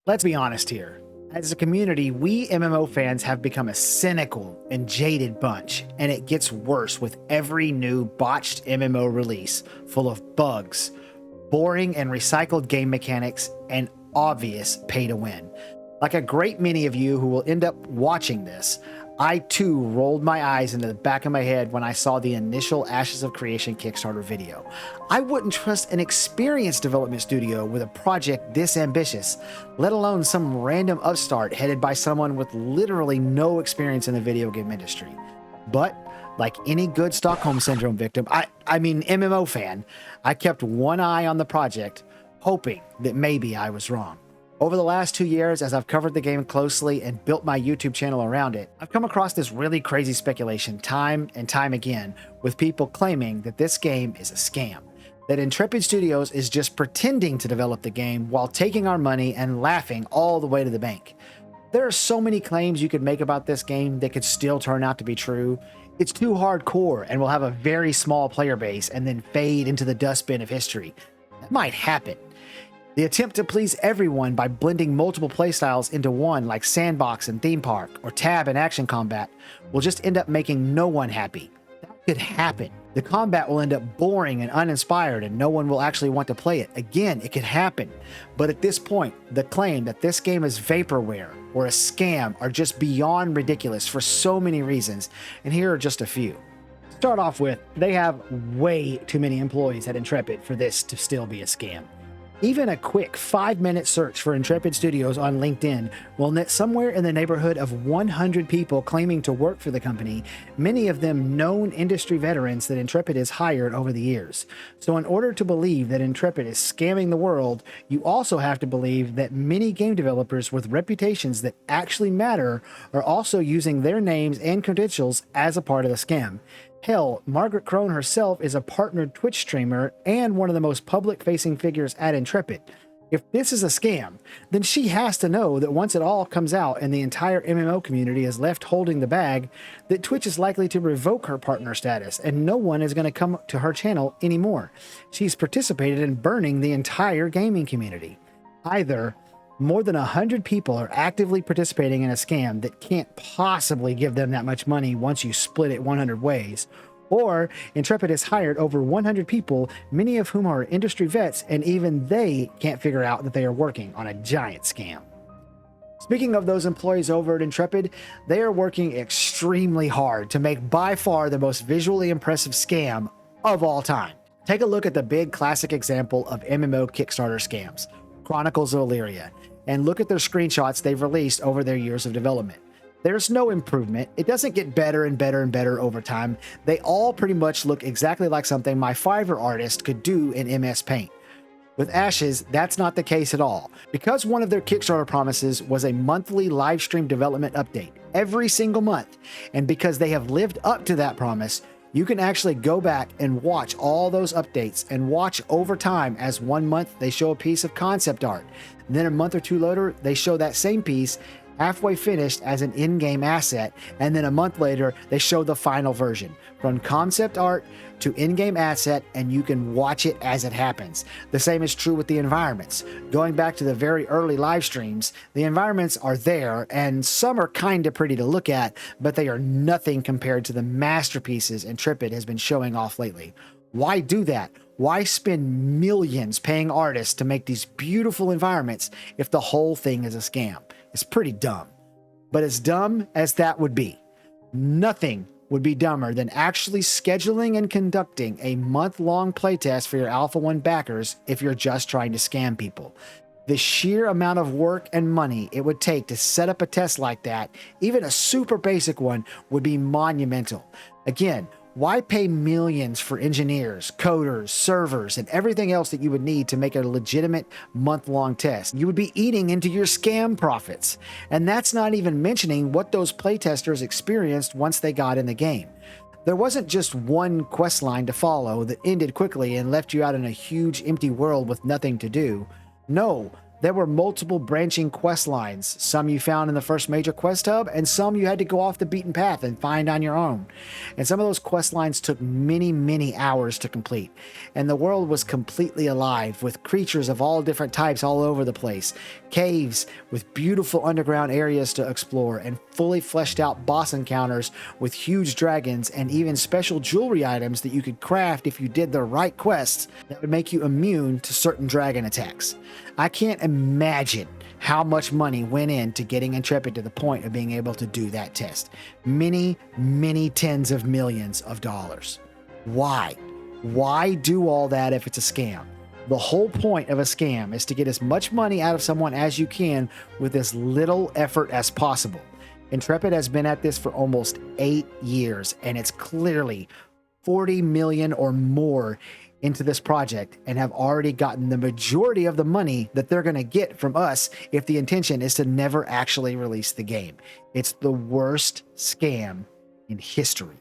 Let's be honest here. As a community, we MMO fans have become a cynical and jaded bunch, and it gets worse with every new botched MMO release full of bugs, boring and recycled game mechanics, and obvious pay to win. Like a great many of you who will end up watching this, I too rolled my eyes into the back of my head when I saw the initial Ashes of Creation Kickstarter video. I wouldn't trust an experienced development studio with a project this ambitious, let alone some random upstart headed by someone with literally no experience in the video game industry. But like any good Stockholm Syndrome victim, I mean MMO fan, I kept one eye on the project, hoping that maybe I was wrong. Over the last 2 years, as I've covered the game closely and built my YouTube channel around it, I've come across this really crazy speculation time and time again with people claiming that this game is a scam, that Intrepid Studios is just pretending to develop the game while taking our money and laughing all the way to the bank. There are so many claims you could make about this game that could still turn out to be true. It's too hardcore and will have a very small player base and then fade into the dustbin of history. That might happen. The attempt to please everyone by blending multiple playstyles into one, like Sandbox and Theme Park, or Tab and Action Combat, will just end up making no one happy. That could happen. The combat will end up boring and uninspired, and no one will actually want to play it. Again, it could happen. But at this point, the claim that this game is vaporware or a scam are just beyond ridiculous for so many reasons, and here are just a few. Start off with, they have way too many employees at Intrepid for this to still be a scam. Even a quick 5-minute search for Intrepid Studios on LinkedIn will net somewhere in the neighborhood of 100 people claiming to work for the company, many of them known industry veterans that Intrepid has hired over the years. So in order to believe that Intrepid is scamming the world, you also have to believe that many game developers with reputations that actually matter are also using their names and credentials as a part of the scam. Hell, Margaret Crone herself is a partnered Twitch streamer and one of the most public-facing figures at Intrepid. If this is a scam, then she has to know that once it all comes out and the entire MMO community is left holding the bag, that Twitch is likely to revoke her partner status and no one is going to come to her channel anymore. She's participated in burning the entire gaming community. Either more than 100 people are actively participating in a scam that can't possibly give them that much money once you split it 100 ways, or Intrepid has hired over 100 people, many of whom are industry vets, and even they can't figure out that they are working on a giant scam. Speaking of those employees over at Intrepid, they are working extremely hard to make by far the most visually impressive scam of all time. Take a look at the big classic example of MMO Kickstarter scams, Chronicles of Illyria, and look at their screenshots they've released over their years of development. There's no improvement. It doesn't get better and better and better over time. They all pretty much look exactly like something my Fiverr artist could do in MS Paint. With Ashes, that's not the case at all. Because one of their Kickstarter promises was a monthly live stream development update every single month, and because they have lived up to that promise, you can actually go back and watch all those updates and watch over time as 1 month they show a piece of concept art. Then a month or two later, they show that same piece halfway finished as an in-game asset, and then a month later, they show the final version. From concept art to in-game asset, and you can watch it as it happens. The same is true with the environments. Going back to the very early live streams, the environments are there, and some are kinda pretty to look at, but they are nothing compared to the masterpieces Intrepid has been showing off lately. Why do that? Why spend millions paying artists to make these beautiful environments if the whole thing is a scam? It's pretty dumb. But as dumb as that would be, nothing would be dumber than actually scheduling and conducting a month-long playtest for your Alpha 1 backers if you're just trying to scam people. The sheer amount of work and money it would take to set up a test like that, even a super basic one, would be monumental. Again, why pay millions for engineers, coders, servers, and everything else that you would need to make a legitimate month-long test? You would be eating into your scam profits. And that's not even mentioning what those playtesters experienced once they got in the game. There wasn't just one quest line to follow that ended quickly and left you out in a huge empty world with nothing to do. No, There were multiple branching quest lines, some you found in the first major quest hub, and some you had to go off the beaten path and find on your own. And some of those quest lines took many, many hours to complete. And the world was completely alive with creatures of all different types all over the place, caves with beautiful underground areas to explore, and fully fleshed out boss encounters with huge dragons, and even special jewelry items that you could craft if you did the right quests that would make you immune to certain dragon attacks. I can't imagine how much money went into getting Intrepid to the point of being able to do that test. Many, many tens of millions of dollars. Why? Why do all that if it's a scam? The whole point of a scam is to get as much money out of someone as you can with as little effort as possible. Intrepid has been at this for almost 8 years, and it's clearly 40 million or more into this project and have already gotten the majority of the money that they're going to get from us if the intention is to never actually release the game. It's the worst scam in history.